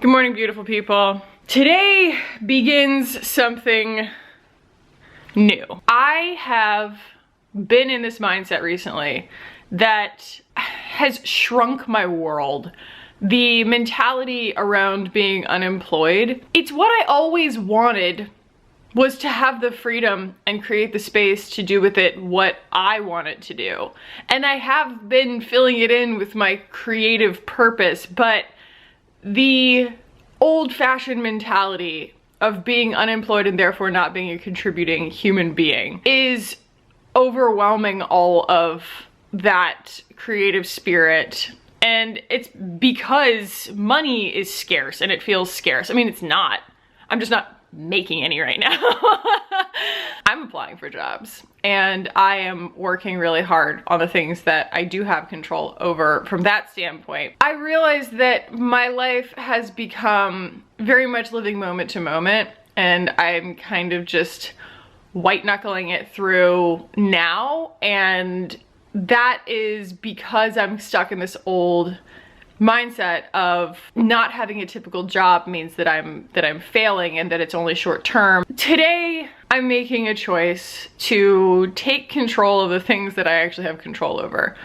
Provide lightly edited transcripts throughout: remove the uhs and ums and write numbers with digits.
Good morning, beautiful people. Today begins something new. I have been in this mindset recently that has shrunk my world. The mentality around being unemployed, it's what I always wanted, was to have the freedom and create the space to do with it what I wanted to do. And I have been filling it in with my creative purpose, but the old-fashioned mentality of being unemployed and therefore not being a contributing human being is overwhelming all of that creative spirit. And it's because money is scarce and it feels scarce. I mean, it's not. I'm just not making any right now. I'm applying for jobs and I am working really hard on the things that I do have control over from that standpoint. I realized that my life has become very much living moment to moment, and I'm kind of just white knuckling it through now, and that is because I'm stuck in this old mindset of not having a typical job means that I'm failing and that it's only short term. Today, I'm making a choice to take control of the things that I actually have control over,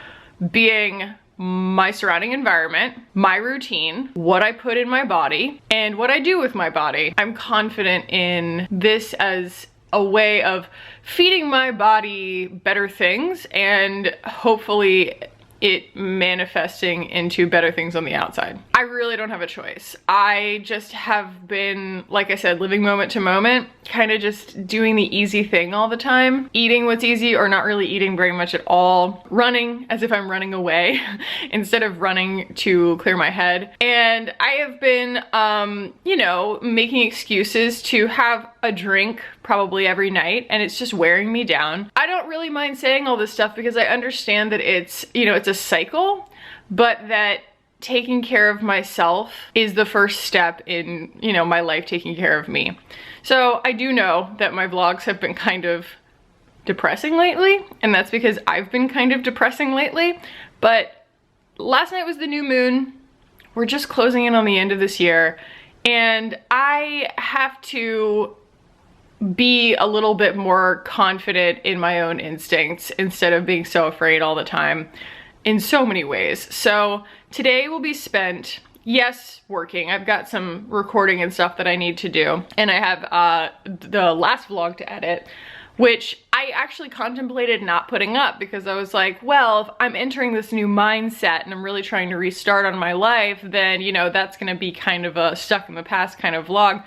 being my surrounding environment, my routine, what I put in my body, and what I do with my body. I'm confident in this as a way of feeding my body better things and hopefully it manifesting into better things on the outside. I really don't have a choice. I just have been, like I said, living moment to moment, kind of just doing the easy thing all the time, eating what's easy or not really eating very much at all, running as if I'm running away instead of running to clear my head. And I have been, you know, making excuses to have a drink probably every night, and it's just wearing me down. I don't really mind saying all this stuff because I understand that it's, you know, it's a cycle, but that taking care of myself is the first step in, you know, my life taking care of me. So I do know that my vlogs have been kind of depressing lately, and that's because I've been kind of depressing lately. But last night was the new moon. We're just closing in on the end of this year, and I have to be a little bit more confident in my own instincts instead of being so afraid all the time in so many ways. So today will be spent, yes, working. I've got some recording and stuff that I need to do, and I have the last vlog to edit, which I actually contemplated not putting up because I was like, well, if I'm entering this new mindset and I'm really trying to restart on my life, then, you know, that's gonna be kind of a stuck in the past kind of vlog.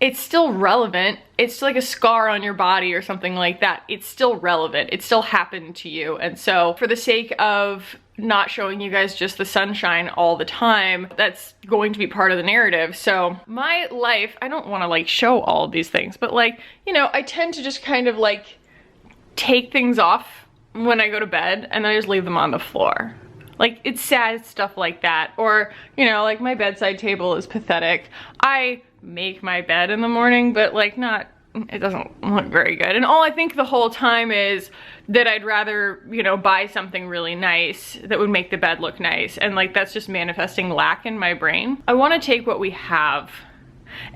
It's still relevant. It's like a scar on your body or something like that. It's still relevant. It still happened to you. And so for the sake of not showing you guys just the sunshine all the time, that's going to be part of the narrative. So my life, I don't want to like show all of these things, but like, you know, I tend to just kind of like take things off when I go to bed and then I just leave them on the floor. Like, it's sad stuff like that. Or, you know, like my bedside table is pathetic. I make my bed in the morning, but like it doesn't look very good. And all I think the whole time is that I'd rather, you know, buy something really nice that would make the bed look nice. And like, that's just manifesting lack in my brain. I want to take what we have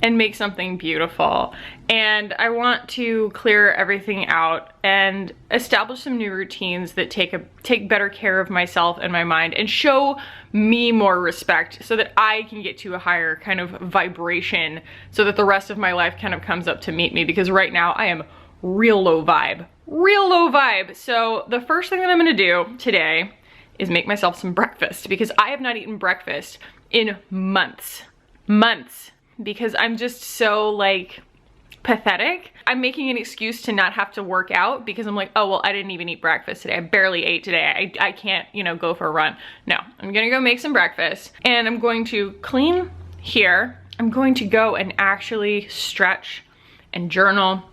and make something beautiful. And I want to clear everything out and establish some new routines that take better care of myself and my mind and show me more respect so that I can get to a higher kind of vibration so that the rest of my life kind of comes up to meet me, because right now I am real low vibe. Real low vibe. So the first thing that I'm gonna do today is make myself some breakfast, because I have not eaten breakfast in months. Because I'm just so like pathetic. I'm making an excuse to not have to work out because I'm like, oh, well, I didn't even eat breakfast today. I barely ate today. I can't, you know, go for a run. No, I'm gonna go make some breakfast and I'm going to clean here. I'm going to go and actually stretch and journal.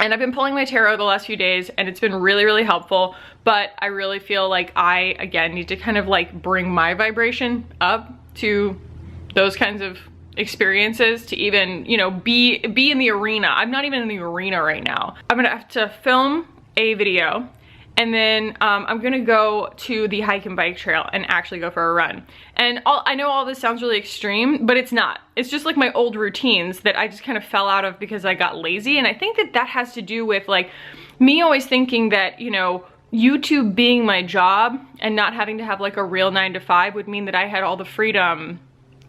And I've been pulling my tarot the last few days and it's been really, really helpful. But I really feel like I, again, need to kind of like bring my vibration up to those kinds of experiences to even, you know, be in the arena. I'm not even in the arena right now. I'm gonna have to film a video and then I'm gonna go to the hike and bike trail and actually go for a run. And I know all this sounds really extreme, but it's not. It's just like my old routines that I just kind of fell out of because I got lazy. And I think that that has to do with like me always thinking that, you know, YouTube being my job and not having to have like a real 9-to-5 would mean that I had all the freedom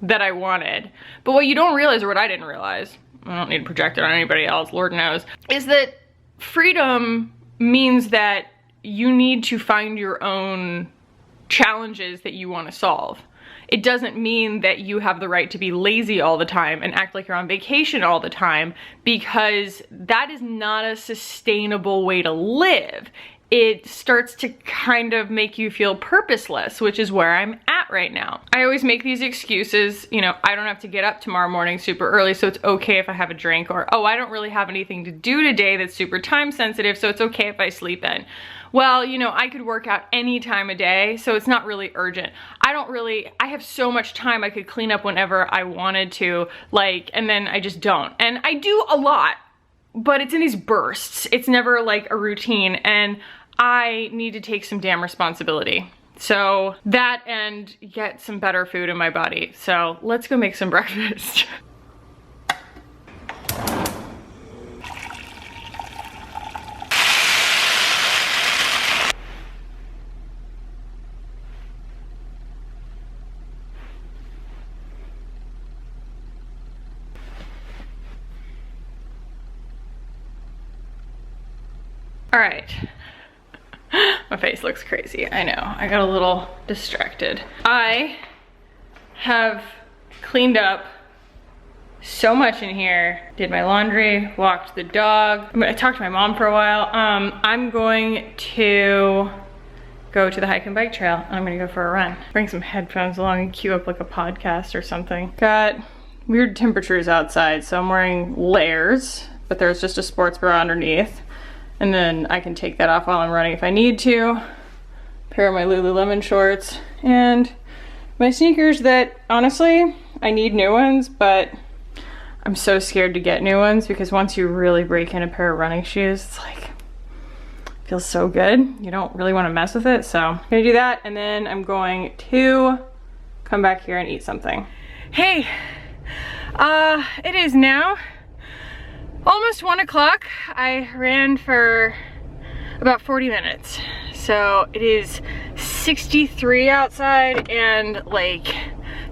that I wanted. But what you don't realize, or what I didn't realize, I don't need to project it on anybody else, Lord knows, is that freedom means that you need to find your own challenges that you want to solve. It doesn't mean that you have the right to be lazy all the time and act like you're on vacation all the time, because that is not a sustainable way to live. It starts to kind of make you feel purposeless, which is where I'm at right now. I always make these excuses, you know, I don't have to get up tomorrow morning super early, so it's okay if I have a drink, or, oh, I don't really have anything to do today that's super time sensitive, so it's okay if I sleep in. Well, you know, I could work out any time of day, so it's not really urgent. I have so much time I could clean up whenever I wanted to, like, and then I just don't. And I do a lot, but it's in these bursts. It's never like a routine, and I need to take some damn responsibility. So that and get some better food in my body. So let's go make some breakfast. All right. My face looks crazy, I know. I got a little distracted. I have cleaned up so much in here. Did my laundry, walked the dog. I talked to my mom for a while. I'm going to go to the hike and bike trail, and I'm gonna go for a run. Bring some headphones along and cue up like a podcast or something. Got weird temperatures outside, so I'm wearing layers, but there's just a sports bra underneath. And then I can take that off while I'm running if I need to. Pair of my Lululemon shorts and my sneakers that, honestly, I need new ones, but I'm so scared to get new ones because once you really break in a pair of running shoes, it's like, it feels so good. You don't really want to mess with it, so I'm gonna do that, and then I'm going to come back here and eat something. Hey, it is now almost 1 o'clock. I ran for about 40 minutes. So it is 63 outside and like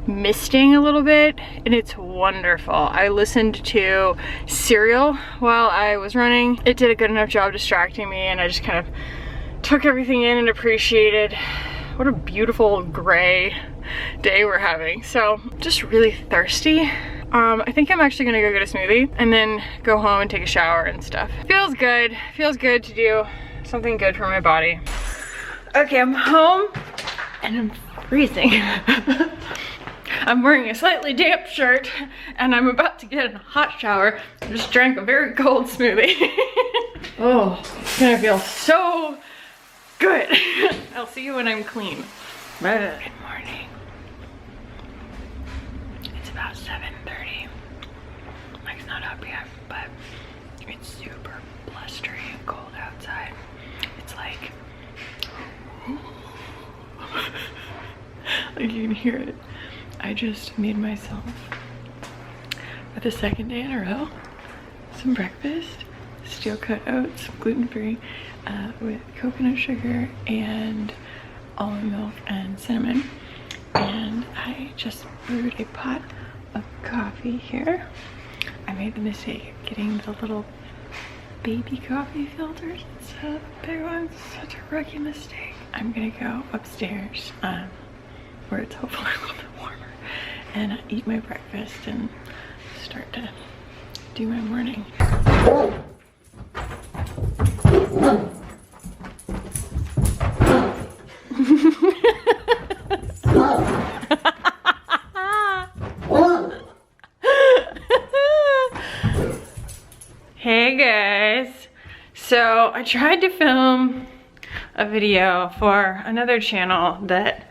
misting a little bit, and it's wonderful. I listened to Serial while I was running. It did a good enough job distracting me, and I just kind of took everything in and appreciated what a beautiful gray day we're having. So just really thirsty. I think I'm actually gonna go get a smoothie and then go home and take a shower and stuff. Feels good to do something good for my body. Okay, I'm home and I'm freezing. I'm wearing a slightly damp shirt and I'm about to get in a hot shower. I just drank a very cold smoothie. Oh, it's gonna feel so good. I'll see you when I'm clean. Bye. Good morning. It's about 7:30. Mike's not up yet, but it's super blustery and cold outside. It's like, like you can hear it. I just made myself, for the second day in a row, some breakfast. Steel cut oats, gluten-free, with coconut sugar and almond milk and cinnamon. And I just brewed a pot of coffee here. I made the mistake of getting the little baby coffee filters instead of the big ones. Such a rookie mistake. I'm gonna go upstairs, where it's hopefully a little bit warmer, and eat my breakfast and start to do my morning. Hey guys, so I tried to film a video for another channel that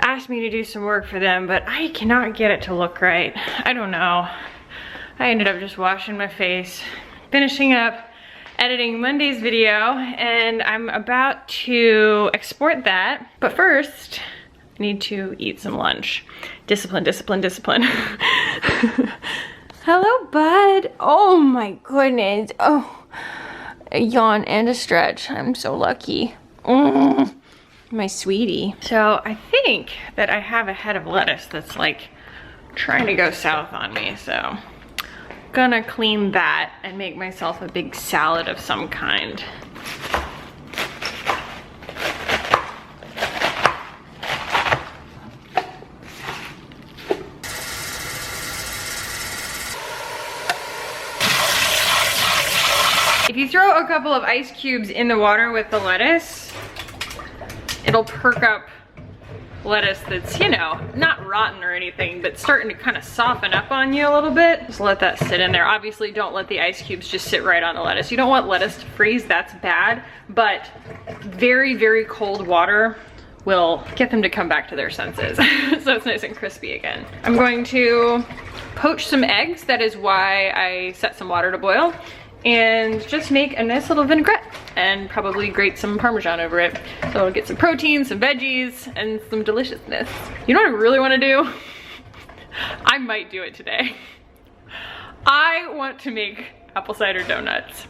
asked me to do some work for them, but I cannot get it to look right. I don't know. I ended up just washing my face, finishing up editing Monday's video, and I'm about to export that. But first, I need to eat some lunch. Discipline, discipline, discipline. Hello, bud. Oh my goodness. Oh, a yawn and a stretch. I'm so lucky. My sweetie. So I think that I have a head of lettuce that's like trying to go south on me, so gonna clean that and make myself a big salad of some kind. If you throw a couple of ice cubes in the water with the lettuce, it'll perk up lettuce that's, you know, not rotten or anything, but starting to kind of soften up on you a little bit. Just let that sit in there. Obviously, don't let the ice cubes just sit right on the lettuce. You don't want lettuce to freeze, that's bad, but very, very cold water will get them to come back to their senses. So it's nice and crispy again. I'm going to poach some eggs. That is why I set some water to boil. And just make a nice little vinaigrette and probably grate some Parmesan over it. So I'll get some protein, some veggies, and some deliciousness. You know what I really want to do? I might do it today. I want to make apple cider donuts.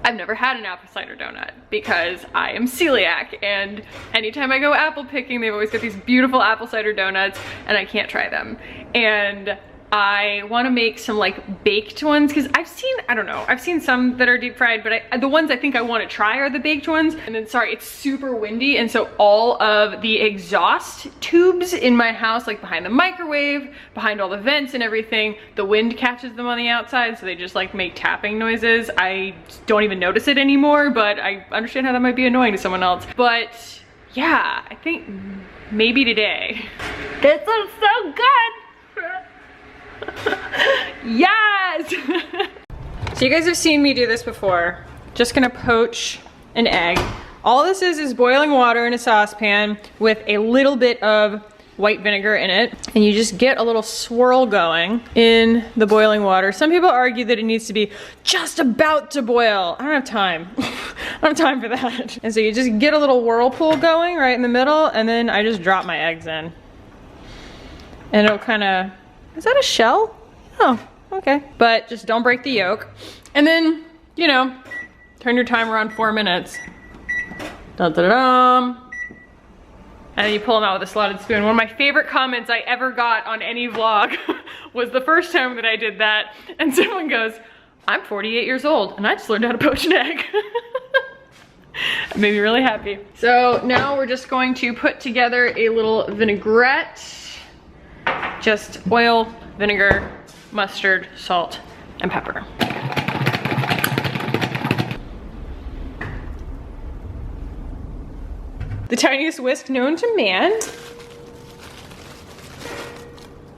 I've never had an apple cider donut because I am celiac, and anytime I go apple picking, they've always got these beautiful apple cider donuts and I can't try them. And I want to make some like baked ones because I've seen some that are deep fried, but the ones I think I want to try are the baked ones. And then, sorry, it's super windy, and so all of the exhaust tubes in my house, like behind the microwave, behind all the vents and everything, the wind catches them on the outside, so they just like make tapping noises. I don't even notice it anymore, but I understand how that might be annoying to someone else. But yeah, I think maybe today. This looks so good. Yes! So you guys have seen me do this before. Just gonna poach an egg. All this is boiling water in a saucepan with a little bit of white vinegar in it, and you just get a little swirl going in the boiling water. Some people argue that it needs to be just about to boil. I don't have time. I don't have time for that. And so you just get a little whirlpool going right in the middle, and then I just drop my eggs in. And it'll kind of, is that a shell? Oh, okay. But just don't break the yolk. And then, you know, turn your timer on 4 minutes. Dun-dun-dun. And then you pull them out with a slotted spoon. One of my favorite comments I ever got on any vlog was the first time that I did that. And someone goes, I'm 48 years old and I just learned how to poach an egg. It made me really happy. So now we're just going to put together a little vinaigrette. Just oil, vinegar, mustard, salt, and pepper. The tiniest whisk known to man.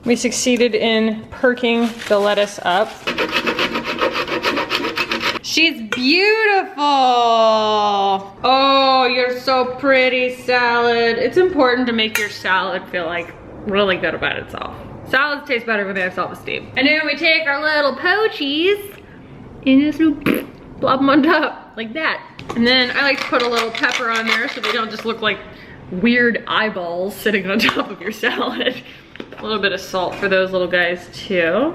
We succeeded in perking the lettuce up. She's beautiful. Oh, you're so pretty, salad. It's important to make your salad feel like really good about itself. Salads taste better when they have self-esteem. And then we take our little poachies and just plop them on top like that. And then I like to put a little pepper on there so they don't just look like weird eyeballs sitting on top of your salad. A little bit of salt for those little guys too.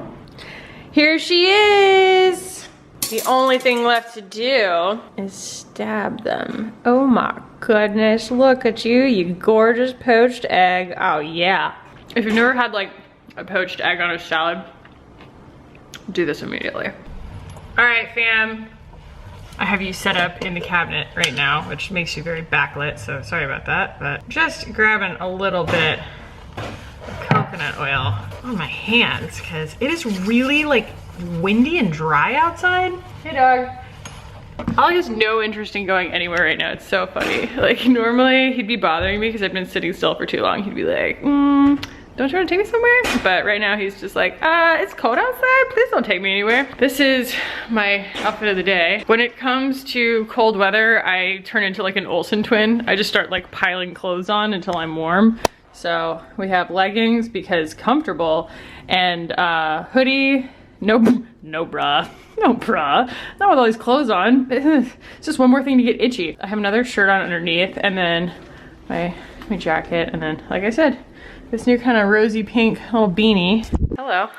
Here she is. The only thing left to do is stab them. Oh my goodness, look at you, you gorgeous poached egg. Oh yeah. If you've never had like a poached egg on a salad, do this immediately. All right, fam. I have you set up in the cabinet right now, which makes you very backlit, so sorry about that. But just grabbing a little bit of coconut oil on my hands because it is really like windy and dry outside. Hey dog. Ollie has no interest in going anywhere right now. It's so funny. Like normally he'd be bothering me because I've been sitting still for too long. He'd be like, don't you want to take me somewhere? But right now he's just like, it's cold outside. Please don't take me anywhere. This is my outfit of the day. When it comes to cold weather, I turn into like an Olsen twin. I just start like piling clothes on until I'm warm. So we have leggings because comfortable, and hoodie No, no bra. No bra. Not with all these clothes on. It's just one more thing to get itchy. I have another shirt on underneath, and then my jacket, and then, like I said, this new kind of rosy pink little beanie. Hello.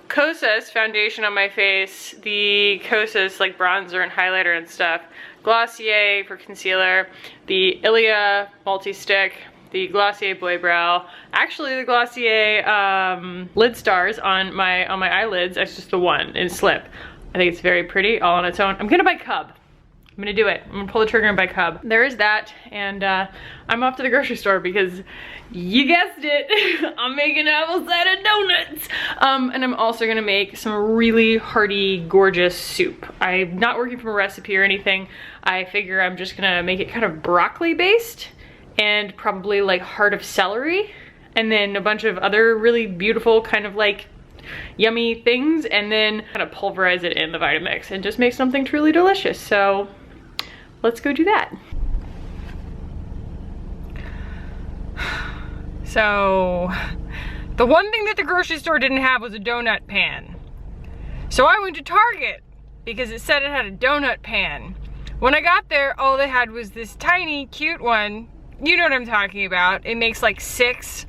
Kosas foundation on my face. The Kosas like bronzer and highlighter and stuff. Glossier for concealer. The Ilia multi-stick. The Glossier Boy Brow. Actually, the Glossier lid stars on my eyelids. It's just the one in Slip. I think it's very pretty all on its own. I'm gonna buy Cub. I'm gonna do it. I'm gonna pull the trigger and buy Cub. There is that, and I'm off to the grocery store because you guessed it, I'm making apple cider donuts. And I'm also gonna make some really hearty, gorgeous soup. I'm not working from a recipe or anything. I figure I'm just gonna make it kind of broccoli based and probably like heart of celery, and then a bunch of other really beautiful kind of like yummy things, and then kind of pulverize it in the Vitamix and just make something truly delicious. So let's go do that. So the one thing that the grocery store didn't have was a donut pan. So I went to Target because it said it had a donut pan. When I got there, all they had was this tiny, cute one. You know what I'm talking about. It makes like 6,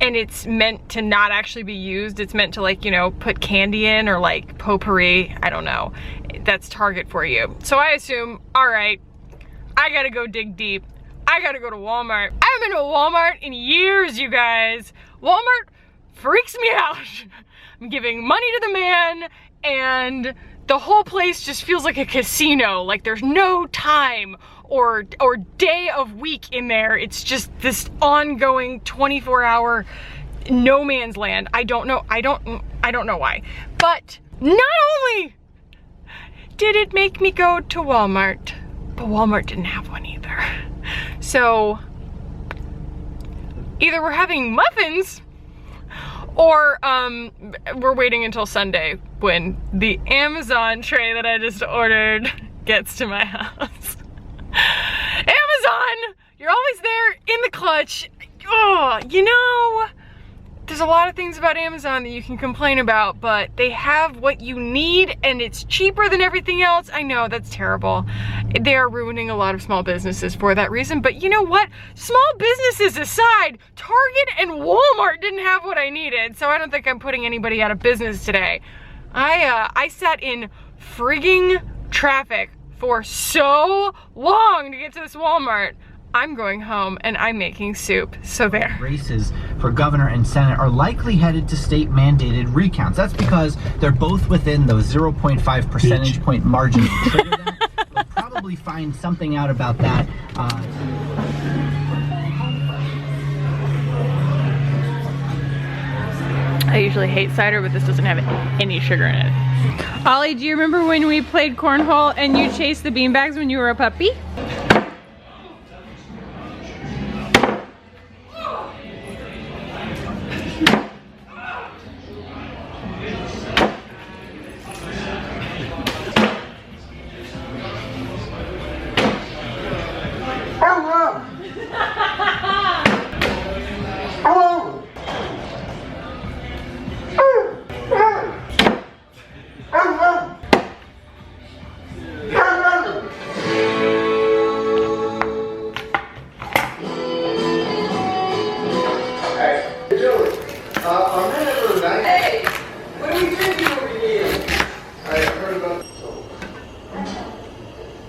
and it's meant to not actually be used. It's meant to, like, you know, put candy in or like potpourri. I don't know. That's Target for you. So I assume, all right, I gotta go dig deep. I gotta go to Walmart. I haven't been to a Walmart in years, you guys. Walmart freaks me out. I'm giving money to the man, and the whole place just feels like a casino. Like there's no time or day of week in there. It's just this ongoing 24-hour no man's land. I don't know why. But not only did it make me go to Walmart, but Walmart didn't have one either. So either we're having muffins or we're waiting until Sunday when the Amazon tray that I just ordered gets to my house. Amazon! You're always there in the clutch. Oh, you know, there's a lot of things about Amazon that you can complain about, but they have what you need and it's cheaper than everything else. I know, that's terrible. They are ruining a lot of small businesses for that reason, but you know what? Small businesses aside, Target and Walmart didn't have what I needed, so I don't think I'm putting anybody out of business today. I sat in frigging traffic for so long to get to this Walmart. I'm going home and I'm making soup, so there. Races for governor and senate are likely headed to state mandated recounts. That's because they're both within those 0.5 percentage point margin to trigger that. We'll probably find something out about that. I usually hate cider, but this doesn't have any sugar in it. Ollie, do you remember when we played cornhole and you chased the beanbags when you were a puppy? Hey, what are we drinking over here? I heard about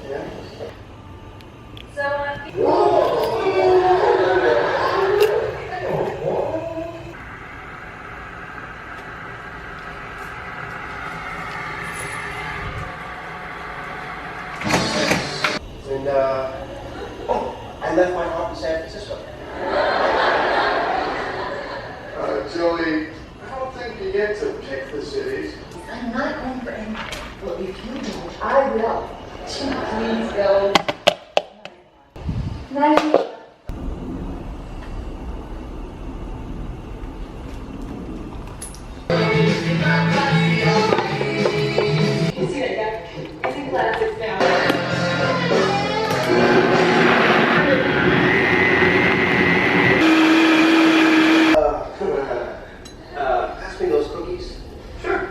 yeah. And I left my heart in San Francisco. Joey, I don't think you get to pick the cities. I'm not going for any. Well, if you don't, I will. Please go. Nice. Pass me those cookies. Sure.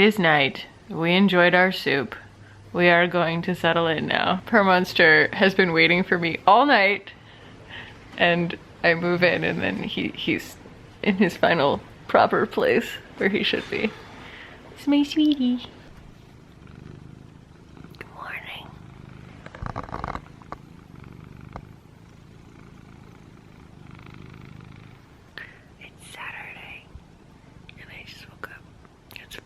It is night. We enjoyed our soup. We are going to settle in now. Monster has been waiting for me all night, and I move in and then he's in his final proper place where he should be. It's my sweetie. Good morning. It's Saturday and I just woke up. It's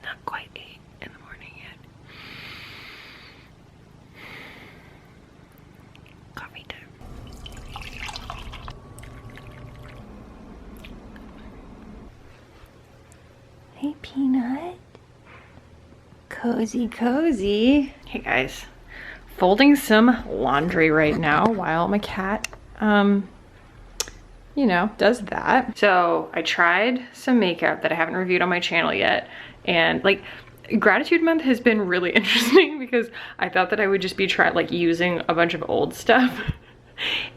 not quite 8 in the morning yet. Coffee time. Hey, Peanut. Cozy, cozy. Hey, guys. Folding some laundry right now while my cat, you know, does that. So I tried some makeup that I haven't reviewed on my channel yet. And like, Gratitude Month has been really interesting because I thought that I would just be using a bunch of old stuff.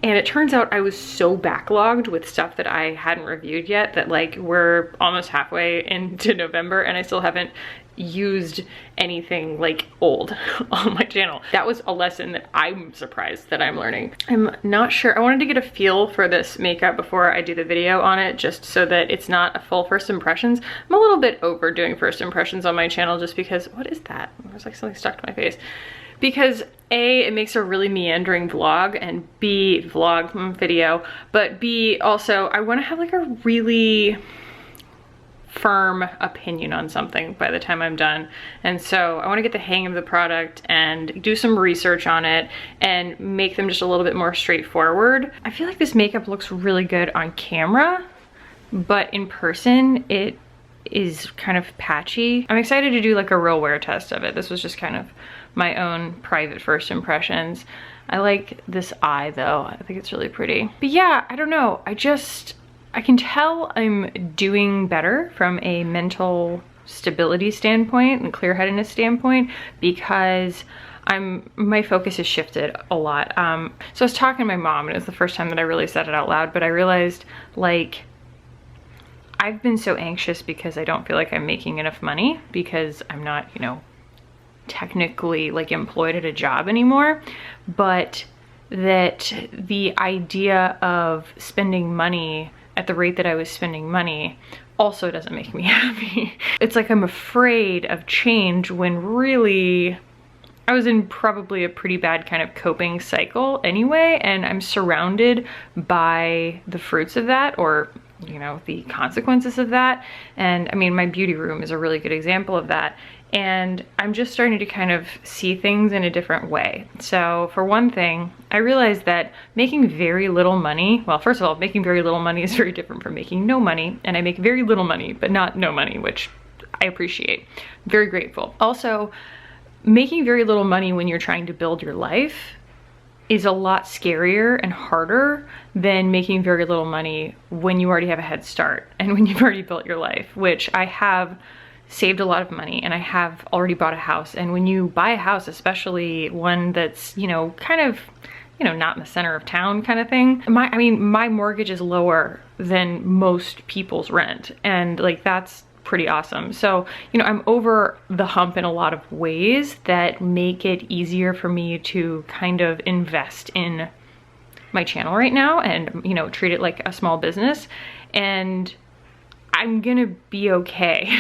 And it turns out I was so backlogged with stuff that I hadn't reviewed yet that like we're almost halfway into November and I still haven't used anything like old on my channel. That was a lesson that I'm surprised that I'm learning. I'm not sure. I wanted to get a feel for this makeup before I do the video on it, just so that it's not a full first impressions. I'm a little bit overdoing first impressions on my channel just because, what is that? There's like something stuck to my face. Because A, it makes a really meandering vlog, and B, video, but B, also I want to have like a really firm opinion on something by the time I'm done. And so I want to get the hang of the product and do some research on it and make them just a little bit more straightforward. I feel like this makeup looks really good on camera, but in person it is kind of patchy. I'm excited to do like a real wear test of it. This was just kind of my own private first impressions. I like this eye though. I think it's really pretty. But yeah, I don't know. I can tell I'm doing better from a mental stability standpoint and clear-headedness standpoint because my focus has shifted a lot. So I was talking to my mom, and it was the first time that I really said it out loud, but I realized like I've been so anxious because I don't feel like I'm making enough money because I'm not, you know, technically like employed at a job anymore, but that the idea of spending money at the rate that I was spending money also doesn't make me happy. It's like I'm afraid of change when really I was in probably a pretty bad kind of coping cycle anyway, and I'm surrounded by the fruits of that, or you know, the consequences of that. And I mean, my beauty room is a really good example of that. And I'm just starting to kind of see things in a different way. So for one thing, I realized that making very little money, well, first of all, making very little money is very different from making no money. And I make very little money, but not no money, which I appreciate. Very grateful. Also, making very little money when you're trying to build your life is a lot scarier and harder than making very little money when you already have a head start and when you've already built your life, which I have saved a lot of money and I have already bought a house. And when you buy a house, especially one that's, you know, kind of, you know, not in the center of town kind of thing, my mortgage is lower than most people's rent. And like, that's pretty awesome. So, you know, I'm over the hump in a lot of ways that make it easier for me to kind of invest in my channel right now and, you know, treat it like a small business. And I'm gonna be okay.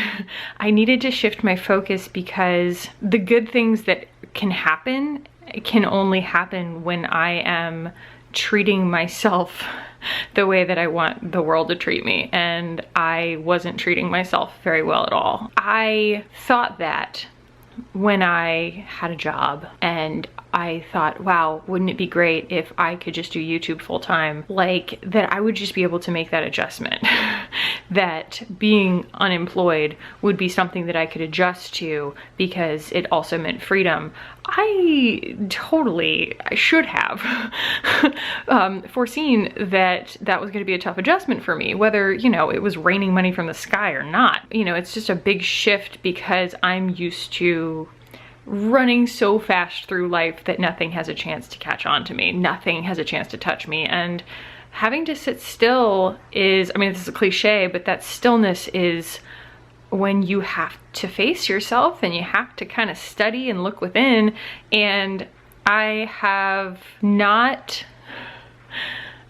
I needed to shift my focus because the good things that can happen can only happen when I am treating myself the way that I want the world to treat me, and I wasn't treating myself very well at all. I thought that when I had a job, and I thought, wow, wouldn't it be great if I could just do YouTube full time? Like, that I would just be able to make that adjustment. That being unemployed would be something that I could adjust to because it also meant freedom. I should have foreseen that that was going to be a tough adjustment for me, whether, you know, it was raining money from the sky or not. You know, it's just a big shift because I'm used to running so fast through life that nothing has a chance to catch on to me. Nothing has a chance to touch me. And having to sit still is, I mean, this is a cliche, but that stillness is when you have to face yourself and you have to kind of study and look within. And I have not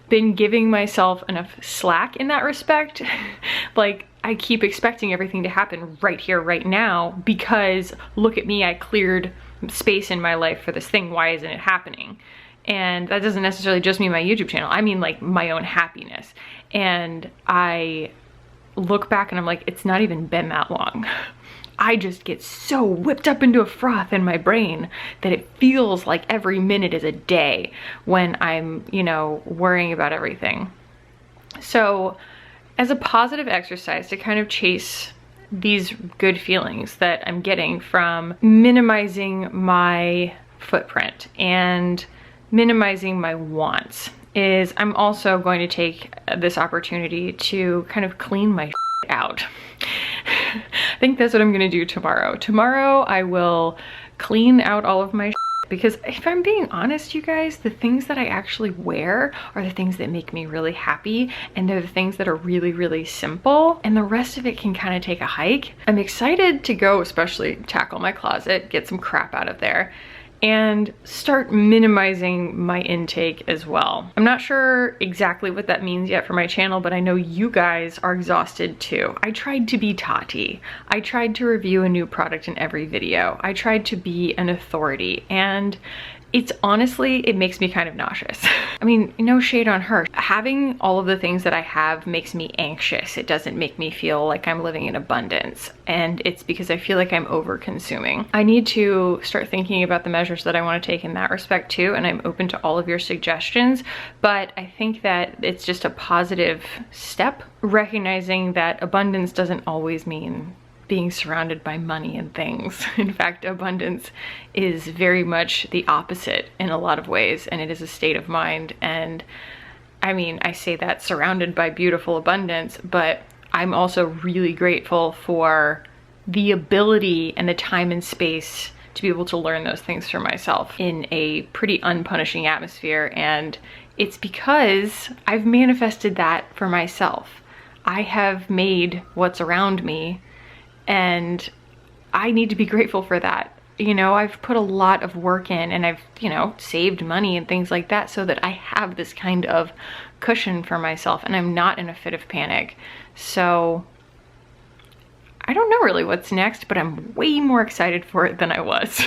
been giving myself enough slack in that respect. Like, I keep expecting everything to happen right here, right now, because look at me, I cleared space in my life for this thing. Why isn't it happening? And that doesn't necessarily just mean my YouTube channel. I mean like my own happiness. And I look back and I'm like, it's not even been that long. I just get so whipped up into a froth in my brain that it feels like every minute is a day when I'm, you know, worrying about everything. So as a positive exercise to kind of chase these good feelings that I'm getting from minimizing my footprint and minimizing my wants, is I'm also going to take this opportunity to kind of clean my out. I think that's what I'm gonna do tomorrow. Tomorrow I will clean out all of my because if I'm being honest, you guys, the things that I actually wear are the things that make me really happy, and they're the things that are really, really simple, and the rest of it can kind of take a hike. I'm excited to go, especially tackle my closet, get some crap out of there, and start minimizing my intake as well. I'm not sure exactly what that means yet for my channel, but I know you guys are exhausted too. I tried to be Tati. I tried to review a new product in every video. I tried to be an authority, and it's honestly, it makes me kind of nauseous. I mean, no shade on her. Having all of the things that I have makes me anxious. It doesn't make me feel like I'm living in abundance. And it's because I feel like I'm over consuming. I need to start thinking about the measures that I want to take in that respect too. And I'm open to all of your suggestions, but I think that it's just a positive step, recognizing that abundance doesn't always mean being surrounded by money and things. In fact, abundance is very much the opposite in a lot of ways, and it is a state of mind. And I mean, I say that surrounded by beautiful abundance, but I'm also really grateful for the ability and the time and space to be able to learn those things for myself in a pretty unpunishing atmosphere. And it's because I've manifested that for myself. I have made what's around me, and I need to be grateful for that. You know, I've put a lot of work in, and I've, you know, saved money and things like that so that I have this kind of cushion for myself, and I'm not in a fit of panic. So I don't know really what's next, but I'm way more excited for it than I was.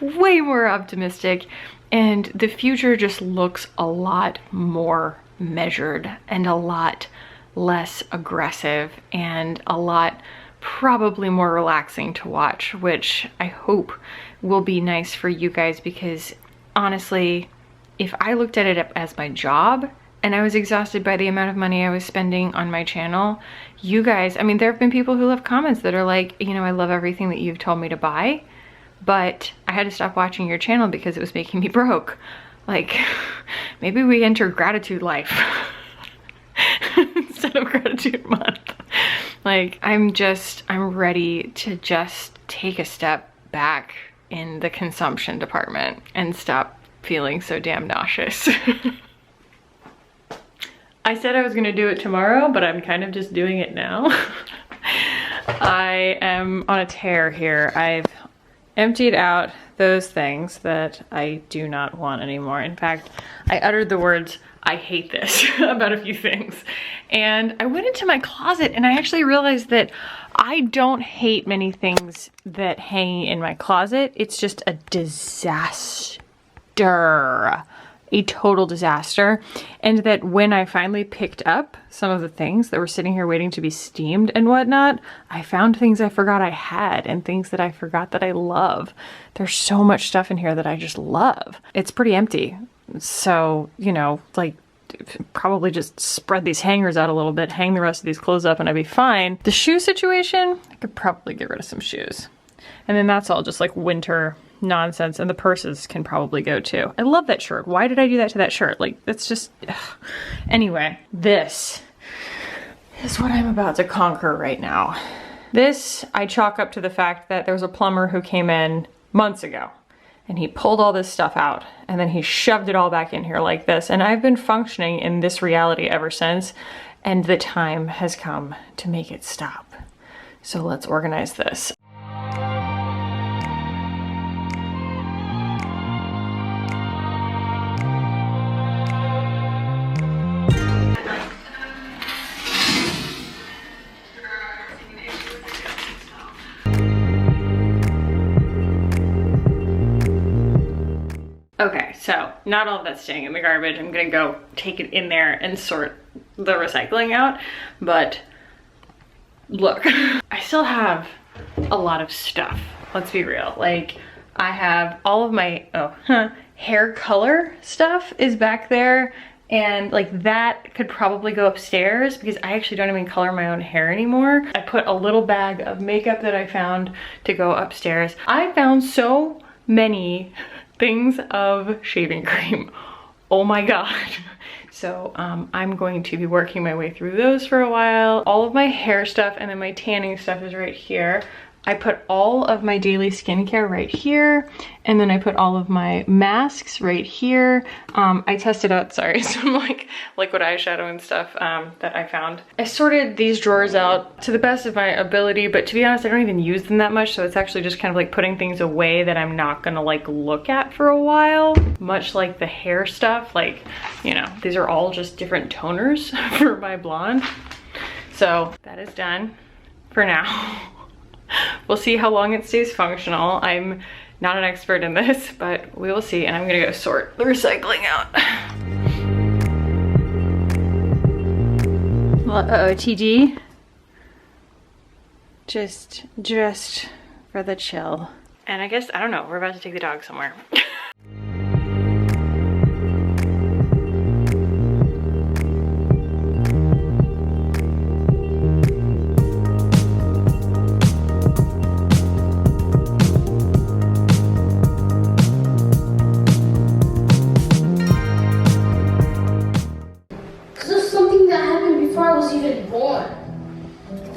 Way more optimistic, and the future just looks a lot more measured and a lot less aggressive and a lot probably more relaxing to watch, which I hope will be nice for you guys, because honestly, if I looked at it as my job and I was exhausted by the amount of money I was spending on my channel, you guys, I mean, there have been people who left comments that are like, you know, I love everything that you've told me to buy, but I had to stop watching your channel because it was making me broke. Like, maybe we enter gratitude life instead of gratitude month. Like, I'm ready to just take a step back in the consumption department and stop feeling so damn nauseous. I said I was gonna do it tomorrow, but I'm kind of just doing it now. I am on a tear here. I've emptied out those things that I do not want anymore. In fact, I uttered the words, I hate this, about a few things. And I went into my closet and I actually realized that I don't hate many things that hang in my closet. It's just a disaster, a total disaster. And that when I finally picked up some of the things that were sitting here waiting to be steamed and whatnot, I found things I forgot I had and things that I forgot that I love. There's so much stuff in here that I just love. It's pretty empty. So, you know, like, probably just spread these hangers out a little bit, hang the rest of these clothes up, and I'd be fine. The shoe situation, I could probably get rid of some shoes. And then that's all just like winter nonsense, and the purses can probably go too. I love that shirt. Why did I do that to that shirt? Like, that's just, ugh. Anyway, this is what I'm about to conquer right now. This I chalk up to the fact that there was a plumber who came in months ago, and he pulled all this stuff out, and then he shoved it all back in here like this. And I've been functioning in this reality ever since, and the time has come to make it stop. So let's organize this. Okay, so not all of that's staying in the garbage. I'm gonna go take it in there and sort the recycling out, but look, I still have a lot of stuff. Let's be real. Like, I have all of my hair color stuff is back there, and like that could probably go upstairs because I actually don't even color my own hair anymore. I put a little bag of makeup that I found to go upstairs. I found so many things of shaving cream. Oh my god. So I'm going to be working my way through those for a while. All of my hair stuff and then my tanning stuff is right here. I put all of my daily skincare right here, and then I put all of my masks right here. I tested out, sorry, some like liquid eyeshadow and stuff that I found. I sorted these drawers out to the best of my ability, but to be honest, I don't even use them that much, so it's actually just kind of like putting things away that I'm not gonna like look at for a while. Much like the hair stuff, like, you know, these are all just different toners for my blonde. So that is done for now. We'll see how long it stays functional. I'm not an expert in this, but we will see, and I'm gonna go sort the recycling out. Uh-oh, TG. Just dressed for the chill. And I guess, I don't know, we're about to take the dog somewhere.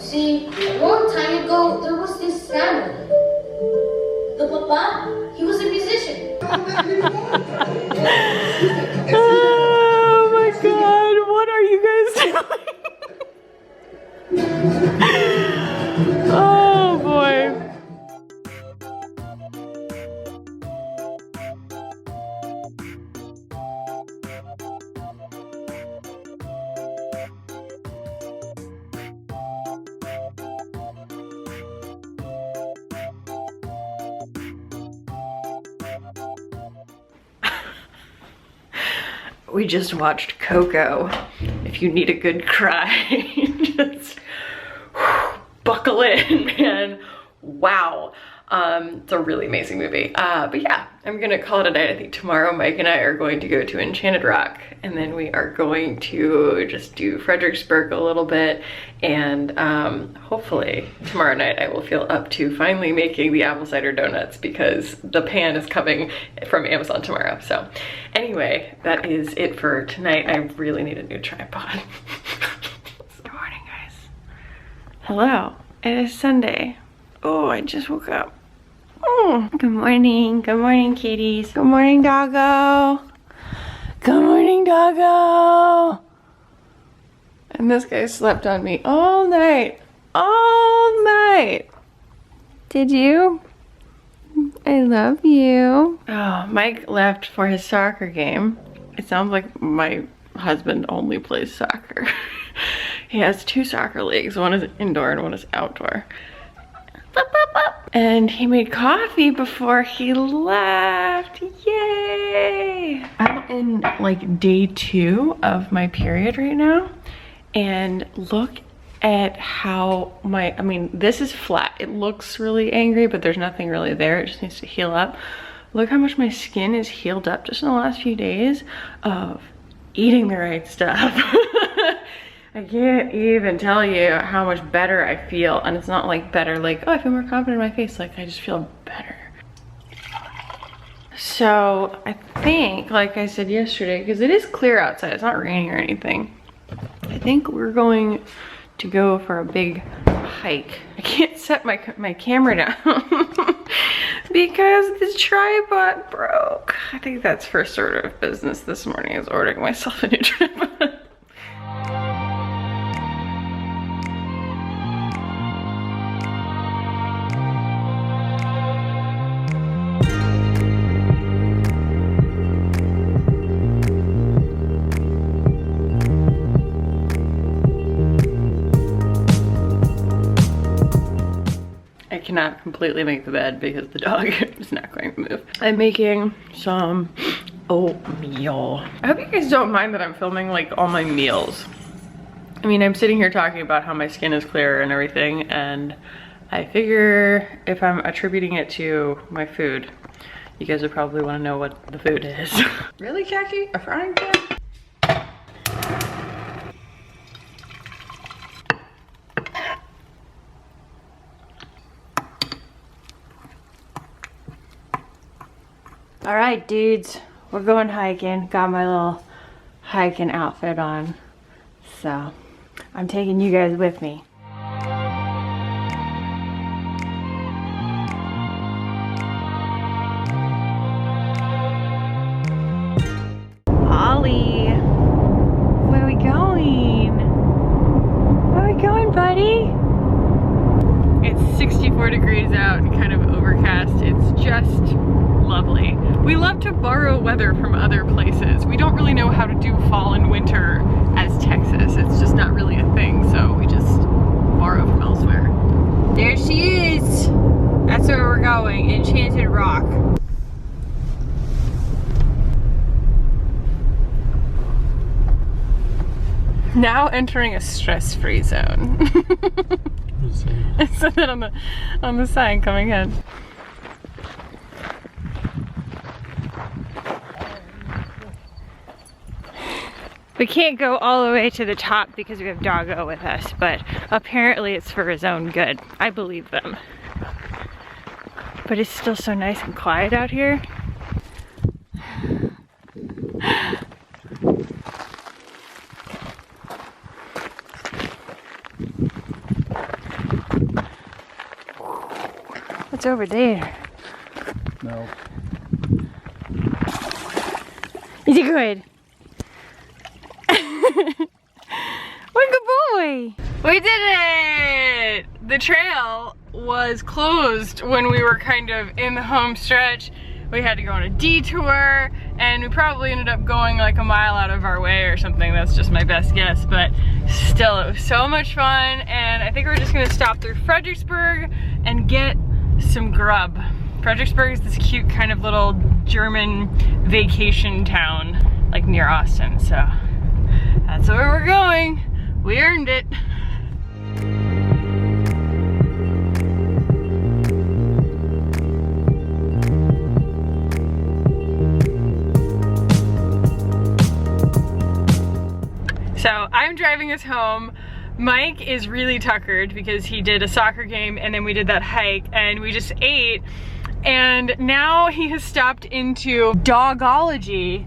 See, a long time ago, there was this family. The papa, he was a musician. Oh my god, what are you guys doing? Oh boy. We just watched Coco. If you need a good cry, just buckle in, man. Wow. It's a really amazing movie. But yeah, I'm gonna call it a night. I think tomorrow Mike and I are going to go to Enchanted Rock, and then we are going to just do Fredericksburg a little bit, and hopefully tomorrow night I will feel up to finally making the apple cider donuts because the pan is coming from Amazon tomorrow. So anyway, that is it for tonight. I really need a new tripod. Good morning, guys. Hello, it is Sunday. Oh, I just woke up. Oh, good morning kitties. Good morning, doggo. Good morning, doggo. And this guy slept on me all night. Did you? I love you. Oh, Mike left for his soccer game. It sounds like my husband only plays soccer. He has 2 soccer leagues. One is indoor and one is outdoor. And he made coffee before he left. Yay! I'm in like day 2 of my period right now, and look at how I mean, this is flat. It looks really angry, but there's nothing really there. It just needs to heal up. Look how much my skin is healed up just in the last few days of eating the right stuff. I can't even tell you how much better I feel, and it's not like better like, oh, I feel more confident in my face. Like, I just feel better. So I think, like I said yesterday, because it is clear outside, it's not raining or anything, I think we're going to go for a big hike. I can't set my camera down because the tripod broke. I think that's first order of business this morning, is ordering myself a new tripod. cannot completely make the bed because the dog is not going to move. I'm making some oatmeal. I hope you guys don't mind that I'm filming like all my meals. I mean, I'm sitting here talking about how my skin is clear and everything, and I figure if I'm attributing it to my food, you guys would probably want to know what the food is. Really, Jackie? A frying pan? All right, dudes, we're going hiking. Got my little hiking outfit on, so I'm taking you guys with me. Ollie, where are we going? Where are we going, buddy? It's 64 degrees out and kind of overcast. It's just lovely. We love to borrow weather from other places. We don't really know how to do fall and winter as Texas. It's just not really a thing, so we just borrow from elsewhere. There she is. That's where we're going, Enchanted Rock. Now entering a stress-free zone. It said that on the sign coming in. We can't go all the way to the top because we have Doggo with us, but apparently it's for his own good. I believe them. But it's still so nice and quiet out here. What's over there? No. Is he good? What a good boy! We did it! The trail was closed when we were kind of in the home stretch. We had to go on a detour, and we probably ended up going like a mile out of our way or something. That's just my best guess, but still, it was so much fun, and I think we're just gonna stop through Fredericksburg and get some grub. Fredericksburg is this cute kind of little German vacation town, like near Austin, so that's where we're going. We earned it. So I'm driving us home. Mike is really tuckered because he did a soccer game and then we did that hike and we just ate, and now he has stopped into Dogology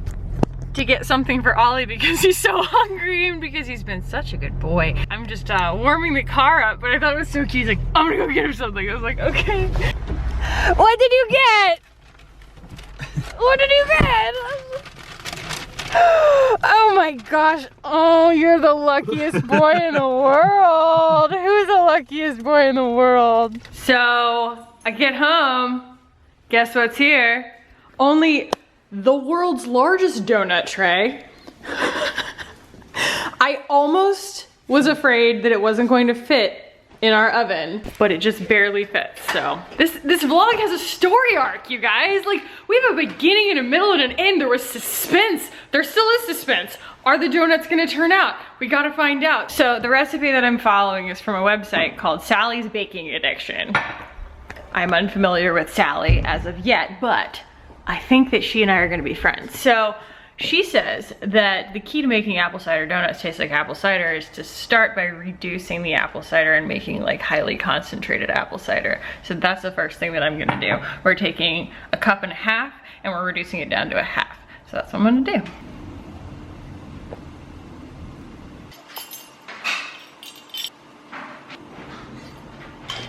to get something for Ollie because he's so hungry and because he's been such a good boy. I'm just warming the car up, but I thought it was so cute. He's like, I'm gonna go get him something. I was like, okay. What did you get? What did you get? Oh my gosh. Oh, you're the luckiest boy in the world. Who's the luckiest boy in the world? So I get home. Guess what's here? Only the world's largest donut tray. I almost was afraid that it wasn't going to fit in our oven, but it just barely fits. So this vlog has a story arc, you guys. Like, we have a beginning and a middle and an end. There was suspense. There still is suspense. Are the donuts gonna turn out? We gotta find out. So the recipe that I'm following is from a website called Sally's Baking Addiction. I'm unfamiliar with Sally as of yet, but I think that she and I are gonna be friends. So she says that the key to making apple cider donuts taste like apple cider is to start by reducing the apple cider and making like highly concentrated apple cider. So that's the first thing that I'm gonna do. We're taking a cup and a half and we're reducing it down to a half. So that's what I'm gonna do.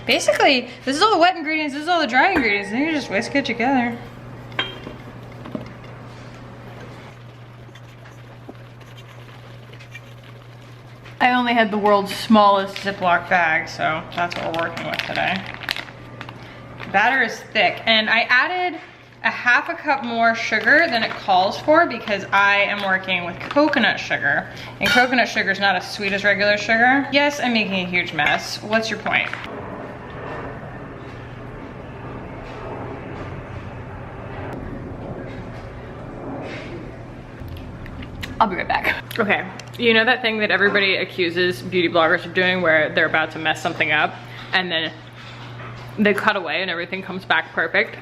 Basically, this is all the wet ingredients, this is all the dry ingredients, and you just whisk it together. I only had the world's smallest Ziploc bag, so that's what we're working with today. The batter is thick, and I added a half a cup more sugar than it calls for because I am working with coconut sugar, and coconut sugar is not as sweet as regular sugar. Yes, I'm making a huge mess. What's your point? I'll be right back. Okay, you know that thing that everybody accuses beauty bloggers of doing where they're about to mess something up and then they cut away and everything comes back perfect?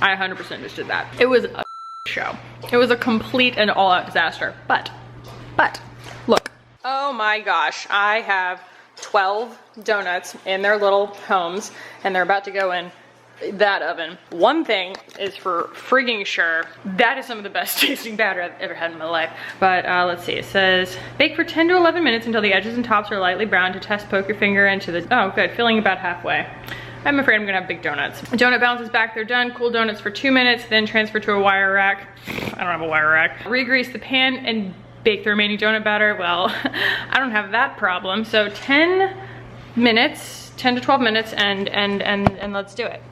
I 100% just did that. It was a show. It was a complete and all-out disaster. But, look. Oh my gosh, I have 12 donuts in their little homes and they're about to go in that oven. One thing is for frigging sure, that is some of the best tasting batter I've ever had in my life. But let's see, it says, bake for 10 to 11 minutes until the edges and tops are lightly brown. To test, poke your finger into the, oh good, filling about halfway. I'm afraid I'm gonna have big donuts. Donut bounces back, they're done. Cool donuts for 2 minutes, then transfer to a wire rack. I don't have a wire rack. Re-grease the pan and bake the remaining donut batter. Well, I don't have that problem. So 10 minutes, 10 to 12 minutes, and let's do it.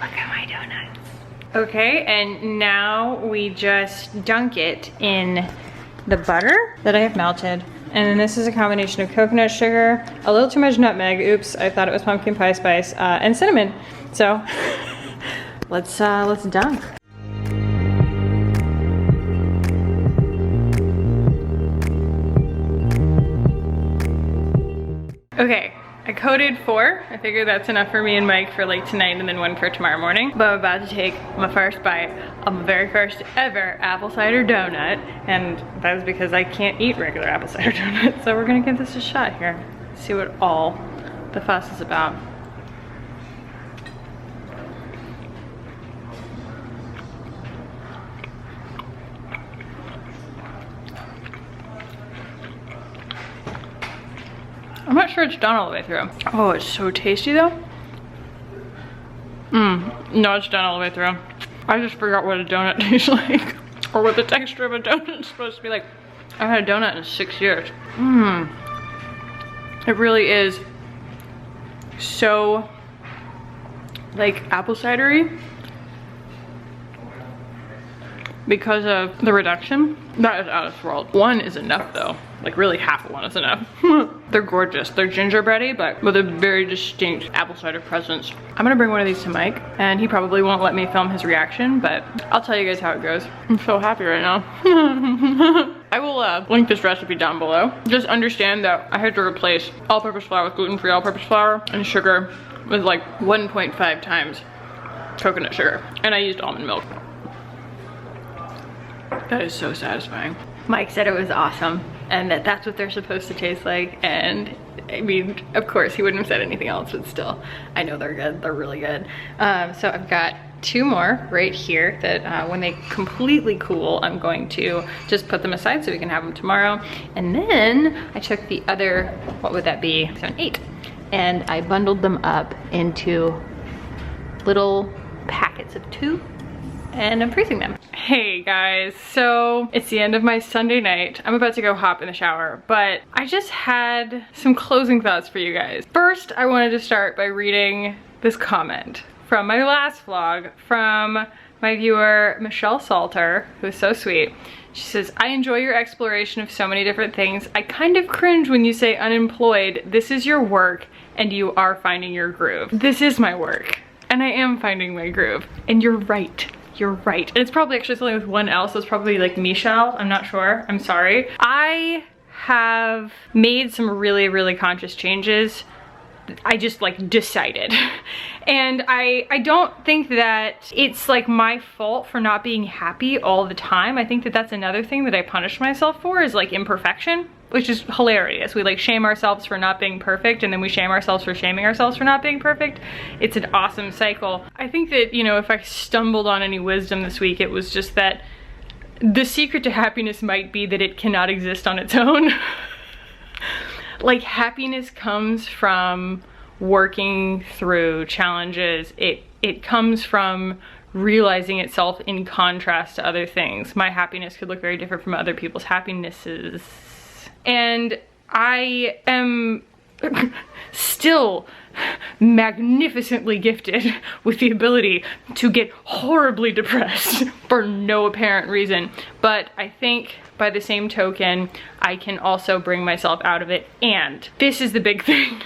Look at my donuts. Okay, and now we just dunk it in the butter that I have melted. And then this is a combination of coconut sugar, a little too much nutmeg, oops, I thought it was pumpkin pie spice, and cinnamon. So let's dunk. Okay, I coded 4. I figured that's enough for me and Mike for like tonight and then 1 for tomorrow morning. But I'm about to take my first bite of my very first ever apple cider donut. And that is because I can't eat regular apple cider donuts. So we're gonna give this a shot here. See what all the fuss is about. I'm not sure it's done all the way through. Oh, it's so tasty though. No, it's done all the way through. I just forgot what a donut tastes like. Or what the texture of a donut is supposed to be like. I haven't had a donut in 6 years. It really is so like apple cidery because of the reduction. That is out of this world. 1 is enough though. Like really half of 1 is enough. They're gorgeous. They're gingerbready, but with a very distinct apple cider presence. I'm gonna bring one of these to Mike and he probably won't let me film his reaction, but I'll tell you guys how it goes. I'm so happy right now. I will link this recipe down below. Just understand that I had to replace all-purpose flour with gluten-free all-purpose flour and sugar with like 1.5 times coconut sugar. And I used almond milk. That is so satisfying. Mike said it was awesome and that that's what they're supposed to taste like, and I mean, of course he wouldn't have said anything else, but still, I know they're good, they're really good. So I've got 2 more right here that when they completely cool, I'm going to just put them aside so we can have them tomorrow. And then I took the other, what would that be, 7, 8, and I bundled them up into little packets of 2. And I'm freezing them. Hey guys, so it's the end of my Sunday night. I'm about to go hop in the shower, but I just had some closing thoughts for you guys. First, I wanted to start by reading this comment from my last vlog from my viewer, Michelle Salter, who is so sweet. She says, I enjoy your exploration of so many different things. I kind of cringe when you say unemployed. This is your work and you are finding your groove. This is my work and I am finding my groove, and you're right. You're right. And it's probably actually something with 1 L, so it's probably like Michelle. I'm not sure. I'm sorry. I have made some really, really conscious changes. I just like decided. And I don't think that it's like my fault for not being happy all the time. I think that that's another thing that I punish myself for, is like imperfection, which is hilarious. We like shame ourselves for not being perfect, and then we shame ourselves for shaming ourselves for not being perfect. It's an awesome cycle. I think that, you know, if I stumbled on any wisdom this week, it was just that the secret to happiness might be that it cannot exist on its own. Like, happiness comes from working through challenges. It comes from realizing itself in contrast to other things. My happiness could look very different from other people's happinesses. And I am still magnificently gifted with the ability to get horribly depressed for no apparent reason. But I think by the same token, I can also bring myself out of it. And this is the big thing.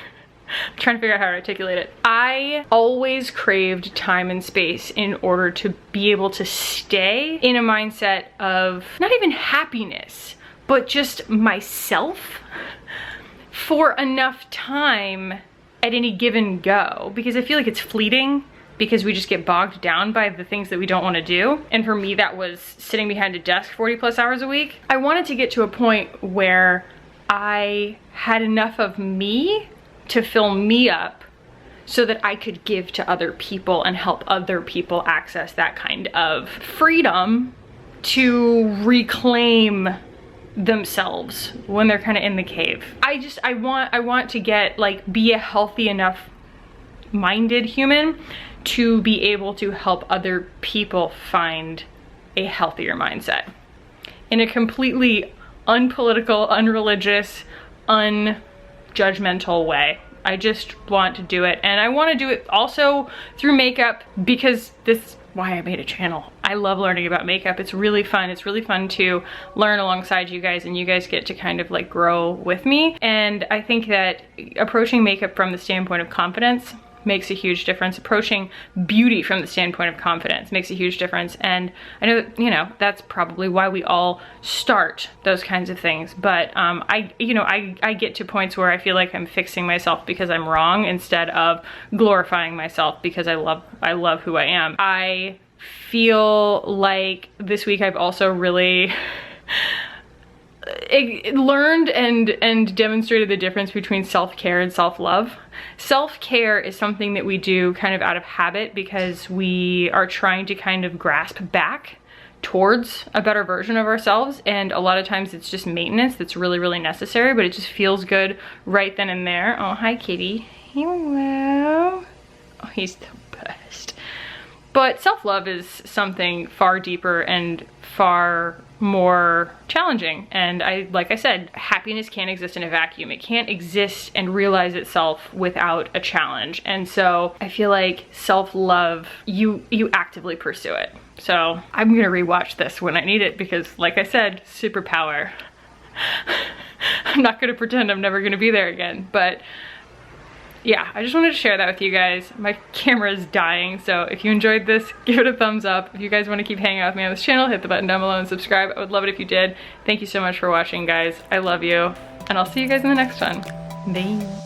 I'm trying to figure out how to articulate it. I always craved time and space in order to be able to stay in a mindset of not even happiness, but just myself for enough time at any given go, because I feel like it's fleeting because we just get bogged down by the things that we don't want to do. And for me, that was sitting behind a desk 40+ hours a week. I wanted to get to a point where I had enough of me to fill me up so that I could give to other people and help other people access that kind of freedom to reclaim themselves when they're kind of in the cave. I want to get, like, be a healthy enough minded human to be able to help other people find a healthier mindset in a completely unpolitical, unreligious, unjudgmental way. I just want to do it, and I want to do it also through makeup, because this is why I made a channel. I love learning about makeup. It's really fun. It's really fun to learn alongside you guys, and you guys get to kind of like grow with me. And I think that approaching makeup from the standpoint of confidence makes a huge difference. Approaching beauty from the standpoint of confidence makes a huge difference. And I know that, you know, that's probably why we all start those kinds of things. But I get to points where I feel like I'm fixing myself because I'm wrong, instead of glorifying myself because I love who I am. I feel like this week I've also really learned and demonstrated the difference between self-care and self-love. Self-care is something that we do kind of out of habit because we are trying to kind of grasp back towards a better version of ourselves, and a lot of times it's just maintenance that's really, really necessary, but it just feels good right then and there. Oh, hi kitty. Hello. Oh, he's the best. But self-love is something far deeper and far more challenging. And like I said, happiness can't exist in a vacuum. It can't exist and realize itself without a challenge. And so I feel like self-love, you actively pursue it. So I'm gonna rewatch this when I need it because, like I said, superpower. I'm not gonna pretend I'm never gonna be there again, but yeah, I just wanted to share that with you guys. My camera is dying, so if you enjoyed this, give it a thumbs up. If you guys want to keep hanging out with me on this channel, hit the button down below and subscribe. I would love it if you did. Thank you so much for watching, guys. I love you, and I'll see you guys in the next one. Bye.